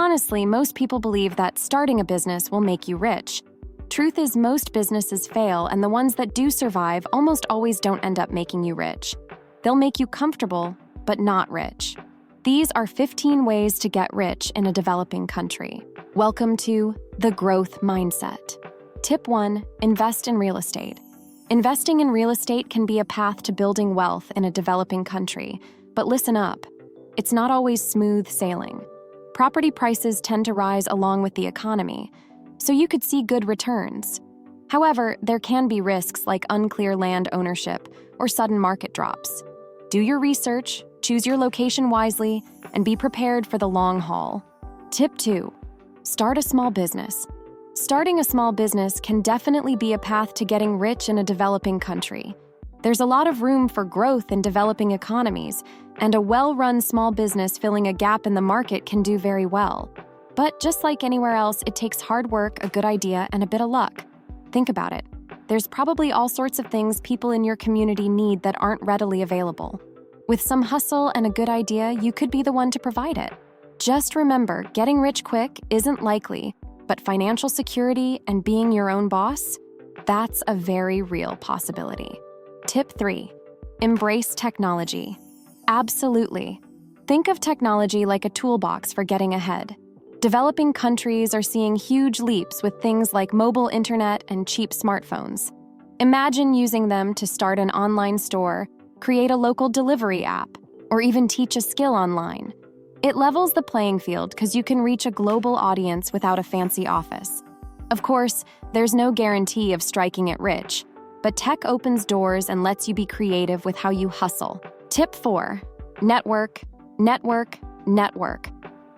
honestly, most people believe that starting a business will make you rich. Truth is, most businesses fail, and the ones that do survive almost always don't end up making you rich. They'll make you comfortable, but not rich. These are 15 ways to get rich in a developing country. Welcome to the growth mindset. Tip 1. Invest in real estate. Investing in real estate can be a path to building wealth in a developing country, but listen up. It's not always smooth sailing. Property prices tend to rise along with the economy, so you could see good returns. However, there can be risks like unclear land ownership or sudden market drops. Do your research, choose your location wisely, and be prepared for the long haul. Tip 2. Start a small business. Starting a small business can definitely be a path to getting rich in a developing country. There's a lot of room for growth in developing economies, and a well-run small business filling a gap in the market can do very well. But just like anywhere else, it takes hard work, a good idea, and a bit of luck. Think about it. There's probably all sorts of things people in your community need that aren't readily available. With some hustle and a good idea, you could be the one to provide it. Just remember, getting rich quick isn't likely, but financial security and being your own boss, that's a very real possibility. Tip 3. Embrace technology. Absolutely. Think of technology like a toolbox for getting ahead. Developing countries are seeing huge leaps with things like mobile internet and cheap smartphones. Imagine using them to start an online store, create a local delivery app, or even teach a skill online. It levels the playing field because you can reach a global audience without a fancy office. Of course, there's no guarantee of striking it rich, but tech opens doors and lets you be creative with how you hustle. Tip 4. Network, network, network.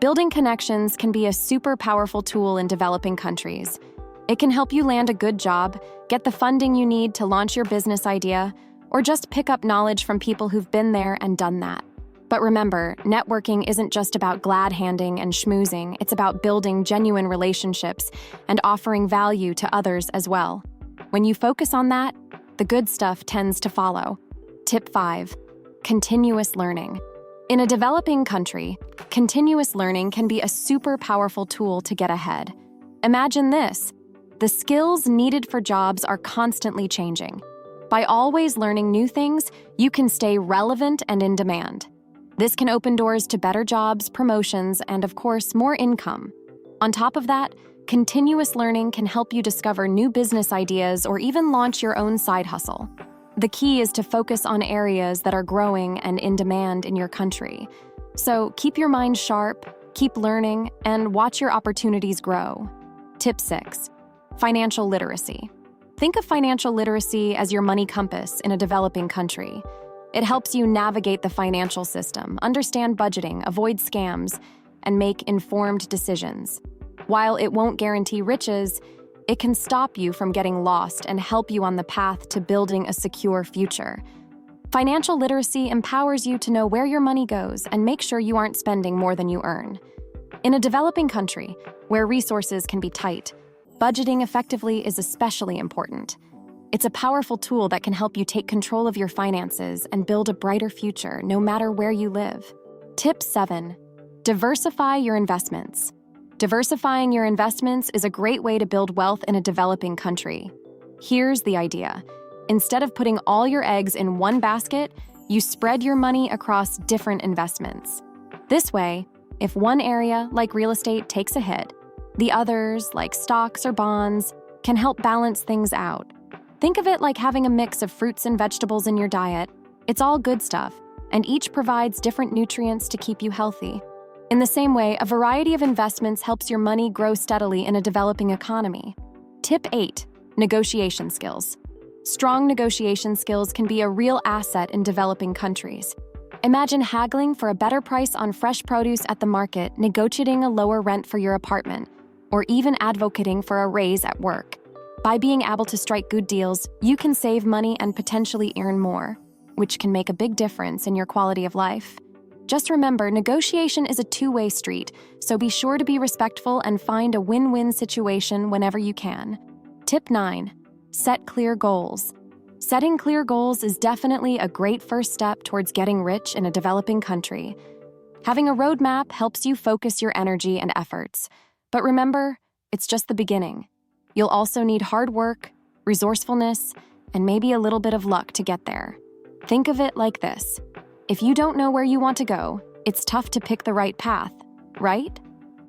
Building connections can be a super powerful tool in developing countries. It can help you land a good job, get the funding you need to launch your business idea, or just pick up knowledge from people who've been there and done that. But remember, networking isn't just about glad-handing and schmoozing, it's about building genuine relationships and offering value to others as well. When you focus on that, the good stuff tends to follow. Tip 5. Continuous learning. In a developing country, continuous learning can be a super powerful tool to get ahead. Imagine this. The skills needed for jobs are constantly changing. By always learning new things, you can stay relevant and in demand. This can open doors to better jobs, promotions, and of course, more income. On top of that, continuous learning can help you discover new business ideas or even launch your own side hustle. The key is to focus on areas that are growing and in demand in your country. So keep your mind sharp, keep learning, and watch your opportunities grow. Tip 6. Financial literacy. Think of financial literacy as your money compass in a developing country. It helps you navigate the financial system, understand budgeting, avoid scams, and make informed decisions. While it won't guarantee riches, it can stop you from getting lost and help you on the path to building a secure future. Financial literacy empowers you to know where your money goes and make sure you aren't spending more than you earn. In a developing country, where resources can be tight, budgeting effectively is especially important. It's a powerful tool that can help you take control of your finances and build a brighter future no matter where you live. Tip 7. Diversify your investments. Diversifying your investments is a great way to build wealth in a developing country. Here's the idea. Instead of putting all your eggs in one basket, you spread your money across different investments. This way, if one area, like real estate, takes a hit, the others, like stocks or bonds, can help balance things out. Think of it like having a mix of fruits and vegetables in your diet. It's all good stuff, and each provides different nutrients to keep you healthy. In the same way, a variety of investments helps your money grow steadily in a developing economy. Tip 8. Negotiation skills. Strong negotiation skills can be a real asset in developing countries. Imagine haggling for a better price on fresh produce at the market, negotiating a lower rent for your apartment, or even advocating for a raise at work. By being able to strike good deals, you can save money and potentially earn more, which can make a big difference in your quality of life. Just remember, negotiation is a two-way street, so be sure to be respectful and find a win-win situation whenever you can. Tip 9. Set clear goals. Setting clear goals is definitely a great first step towards getting rich in a developing country. Having a roadmap helps you focus your energy and efforts. But remember, it's just the beginning. You'll also need hard work, resourcefulness, and maybe a little bit of luck to get there. Think of it like this. If you don't know where you want to go, it's tough to pick the right path, right?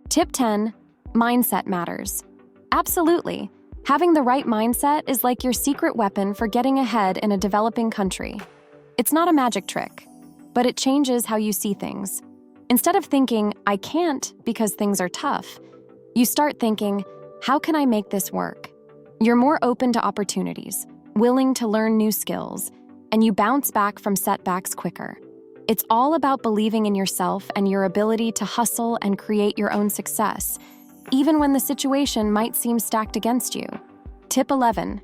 Tip 10, mindset matters. Absolutely. Having the right mindset is like your secret weapon for getting ahead in a developing country. It's not a magic trick, but it changes how you see things. Instead of thinking, I can't because things are tough, you start thinking, how can I make this work? You're more open to opportunities, willing to learn new skills, and you bounce back from setbacks quicker. It's all about believing in yourself and your ability to hustle and create your own success, even when the situation might seem stacked against you. Tip 11,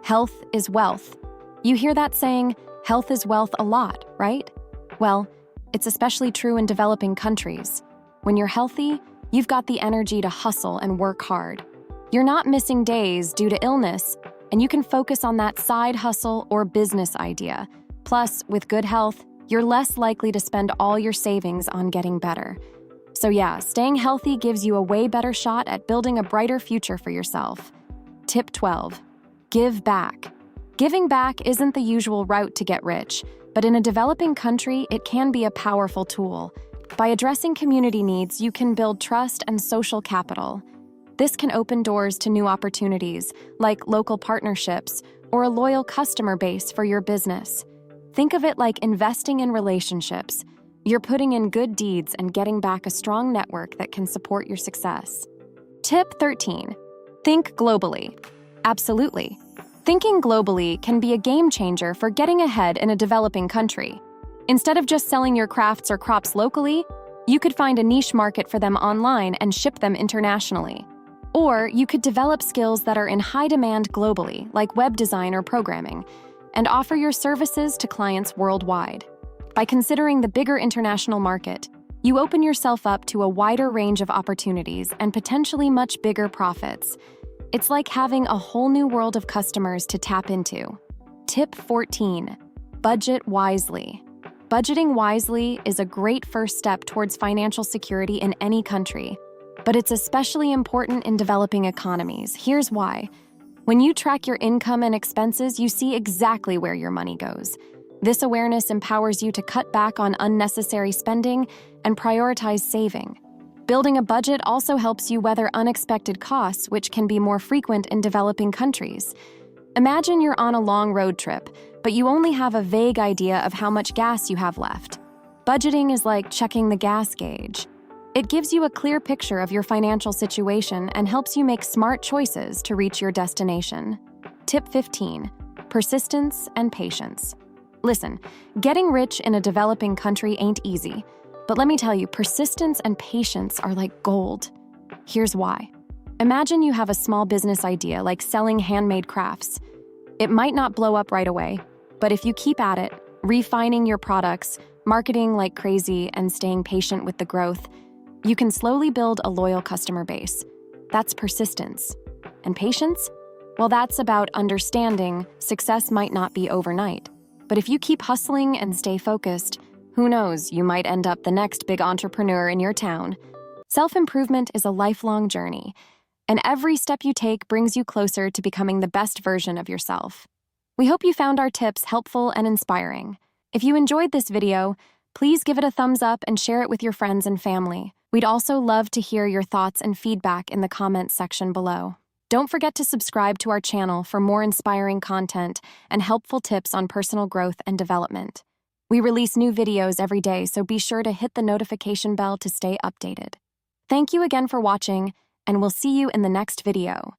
health is wealth. You hear that saying, health is wealth a lot, right? Well, it's especially true in developing countries. When you're healthy, you've got the energy to hustle and work hard. You're not missing days due to illness, and you can focus on that side hustle or business idea. Plus, with good health, you're less likely to spend all your savings on getting better. So yeah, staying healthy gives you a way better shot at building a brighter future for yourself. Tip 12, give back. Giving back isn't the usual route to get rich, but in a developing country, it can be a powerful tool. By addressing community needs, you can build trust and social capital. This can open doors to new opportunities, like local partnerships or a loyal customer base for your business. Think of it like investing in relationships. You're putting in good deeds and getting back a strong network that can support your success. Tip 13, think globally. Absolutely. Thinking globally can be a game changer for getting ahead in a developing country. Instead of just selling your crafts or crops locally, you could find a niche market for them online and ship them internationally. Or you could develop skills that are in high demand globally, like web design or programming, and offer your services to clients worldwide. By considering the bigger international market, you open yourself up to a wider range of opportunities and potentially much bigger profits. It's like having a whole new world of customers to tap into. Tip 14, budget wisely. Budgeting wisely is a great first step towards financial security in any country, but it's especially important in developing economies. Here's why. When you track your income and expenses, you see exactly where your money goes. This awareness empowers you to cut back on unnecessary spending and prioritize saving. Building a budget also helps you weather unexpected costs, which can be more frequent in developing countries. Imagine you're on a long road trip, but you only have a vague idea of how much gas you have left. Budgeting is like checking the gas gauge. It gives you a clear picture of your financial situation and helps you make smart choices to reach your destination. Tip 15, persistence and patience. Listen, getting rich in a developing country ain't easy, but let me tell you, persistence and patience are like gold. Here's why. Imagine you have a small business idea like selling handmade crafts. It might not blow up right away, but if you keep at it, refining your products, marketing like crazy, and staying patient with the growth, you can slowly build a loyal customer base. That's persistence. And patience? Well, that's about understanding success might not be overnight. But if you keep hustling and stay focused, who knows, you might end up the next big entrepreneur in your town. Self-improvement is a lifelong journey, and every step you take brings you closer to becoming the best version of yourself. We hope you found our tips helpful and inspiring. If you enjoyed this video, please give it a thumbs up and share it with your friends and family. We'd also love to hear your thoughts and feedback in the comments section below. Don't forget to subscribe to our channel for more inspiring content and helpful tips on personal growth and development. We release new videos every day, so be sure to hit the notification bell to stay updated. Thank you again for watching, and we'll see you in the next video.